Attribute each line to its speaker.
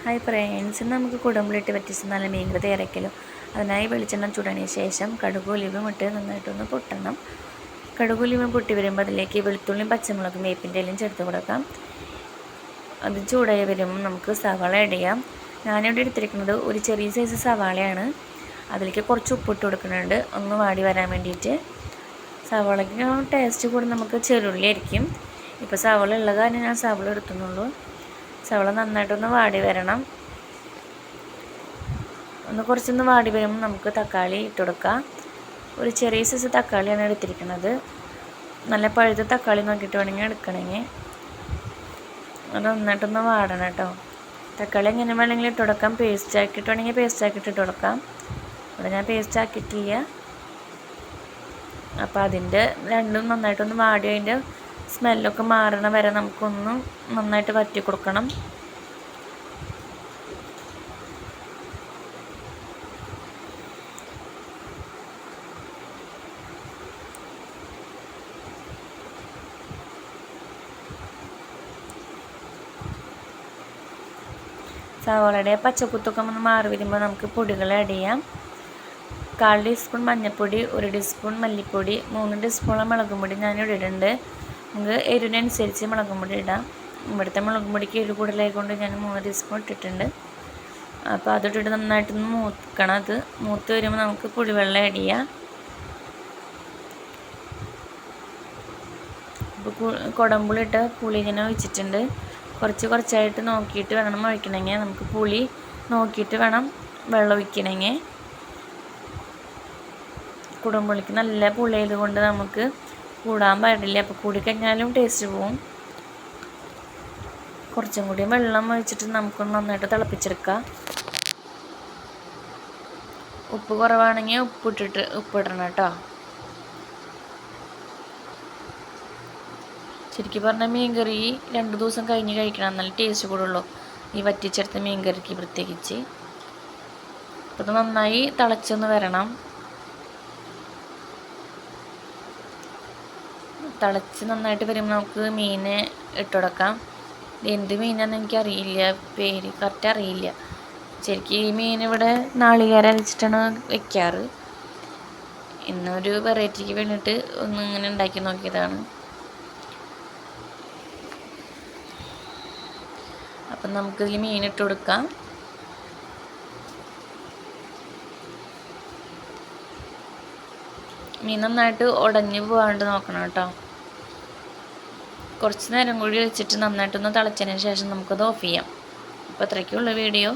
Speaker 1: Hi friends, ഇന്ന് നമുക്ക് കുടമ്പിലിട്ട് പറ്റിച്ച് നല്ല മീൻകറി തയ്യാറാക്കിയല്ലോ. അതിനായി വെളിച്ചെണ്ണ ചൂടാനിയ ശേഷം കടുക് ഉലുവയും ഇട്ട് നന്നായിട്ടൊന്ന് പൊട്ടണം. കടുക് ഉലുവയും പൊട്ടി വരുമ്പോൾ അതിലേക്ക് വെളുത്തുള്ളിയും പച്ചമുളകും വേപ്പിൻ്റെ ഇലയും ചേർത്ത് കൊടുക്കാം. അത് ചൂടായി വരുമ്പോൾ നമുക്ക് സവാള ആഡ് ചെയ്യാം. ഞാനിവിടെ എടുത്തിരിക്കുന്നത് ഒരു ചെറിയ സൈസ് സവാളയാണ്. അതിലേക്ക് കുറച്ച് ഉപ്പിട്ട് കൊടുക്കുന്നുണ്ട്, ഒന്ന് വാടി വരാൻ വേണ്ടിയിട്ട്. സവാളയ്ക്ക് ടേസ്റ്റ് കൂടി നമുക്ക് ചെറുള്ളി ആയിരിക്കും. ഇപ്പോൾ സവാള ഉള്ള കാരണം ഞാൻ സവാള എടുത്തുന്നുള്ളൂ. സവാള നന്നായിട്ടൊന്ന് വാടി വരണം. കുറച്ചൊന്ന് വാടി വരുമ്പോൾ നമുക്ക് തക്കാളി ഇട്ട് കൊടുക്കാം. ഒരു ചെറിയ സൈസ് തക്കാളിയാണ് എടുത്തിരിക്കുന്നത്. നല്ല പഴുത്ത തക്കാളി നോക്കിയിട്ട് വേണമെങ്കിൽ എടുക്കണമെങ്കിൽ. അത് നന്നായിട്ടൊന്ന് വാടണം കേട്ടോ. തക്കാളി എങ്ങനെ വേണമെങ്കിലും ഇട്ട് കൊടുക്കാം. പേസ്റ്റ് ആക്കിയിട്ട് വേണമെങ്കിൽ പേസ്റ്റ് ആക്കിയിട്ട് ഇട്ട് കൊടുക്കാം. ഇവിടെ ഞാൻ പേസ്റ്റ് ആക്കിയിട്ടില്ല. അപ്പോൾ അതിൻ്റെ രണ്ടും നന്നായിട്ടൊന്ന് വാടി അതിൻ്റെ സ്മെല്ലൊക്കെ മാറണ വരെ നമുക്കൊന്ന് നന്നായിട്ട് വറ്റി കൊടുക്കണം. സവാളയുടെ പച്ചക്കുത്തൊക്കെ ഒന്ന് മാറി വരുമ്പോൾ നമുക്ക് പൊടികൾ ആഡ് ചെയ്യാം. 1/4 ടീസ്പൂൺ മഞ്ഞൾപ്പൊടി, 1 ടീസ്പൂൺ മല്ലിപ്പൊടി, 3 ടീസ്പൂൺ മുളകും പൊടി ഞാനിവിടെ ഇടുന്നുണ്ട്. നമുക്ക് എരിവിനനുസരിച്ച് മുളകും പൊടി ഇടാം. ഇവിടുത്തെ മുളകും പൊടിക്ക് എരിവ് കൂടുതലായതുകൊണ്ട് ഞാൻ 3 ടീസ്പൂൺ ഇട്ടിട്ടുണ്ട്. അപ്പോൾ അതിട്ടിട്ട് നന്നായിട്ടൊന്ന് മൂക്കണം. അത് മൂത്ത് വരുമ്പോൾ നമുക്ക് പുളിവെള്ളം ആഡ് ചെയ്യാം. ഇപ്പോൾ കുടമ്പുളിയിട്ട് പുളി ഇങ്ങനെ ഒഴിച്ചിട്ടുണ്ട്. കുറച്ചായിട്ട് നോക്കിയിട്ട് വേണം ഒഴിക്കണമെങ്കിൽ. നമുക്ക് പുളി നോക്കിയിട്ട് വേണം വെള്ളം ഒഴിക്കണമെങ്കിൽ. കുടമ്പുളിക്ക് നല്ല പുളി ആയതുകൊണ്ട് നമുക്ക് കൂടാൻ പാടില്ല. അപ്പോൾ കൂടിക്കഴിഞ്ഞാലും ടേസ്റ്റ് പോവും. കുറച്ചും കൂടി വെള്ളം ഒഴിച്ചിട്ട് നമുക്കൊന്ന് നന്നായിട്ട് തിളപ്പിച്ചെടുക്കാം. ഉപ്പ് കുറവാണെങ്കിൽ ഉപ്പിടണം കേട്ടോ. ശരിക്കും പറഞ്ഞാൽ മീൻകറി 2 ദിവസം കഴിഞ്ഞ് കഴിക്കണം, നല്ല ടേസ്റ്റ് കൂടുള്ളൂ. ഈ വറ്റിച്ചെടുത്ത മീൻകറിക്ക് പ്രത്യേകിച്ച്. അപ്പോൾ ഇത് നന്നായി തിളച്ചൊന്ന് വരണം. തിളച്ച് നന്നായിട്ട് വരുമ്പോൾ നമുക്ക് മീൻ ഇട്ടുകൊടുക്കാം. എന്ത് മീനാണെന്ന് എനിക്കറിയില്ല, പേര് കറക്റ്റ് അറിയില്ല. ശരിക്കും ഈ മീൻ ഇവിടെ നാളികേരം അരച്ചിട്ടാണ് വെക്കാറ്. ഇന്നൊരു വെറൈറ്റിക്ക് വേണ്ടിയിട്ട് ഒന്ന് ഇങ്ങനെ ഉണ്ടാക്കി നോക്കിയതാണ്. അപ്പം നമുക്കിതിൽ മീൻ ഇട്ട് കൊടുക്കാം. മീൻ നന്നായിട്ട് ഉടഞ്ഞ് പോകാണ്ട് നോക്കണം കേട്ടോ. കുറച്ച് നേരം കൂടി വെച്ചിട്ട് നന്നായിട്ടൊന്ന് തിളച്ചതിന് ശേഷം നമുക്കത് ഓഫ് ചെയ്യാം. അപ്പോൾ അത്രയ്ക്കുള്ള വീഡിയോ.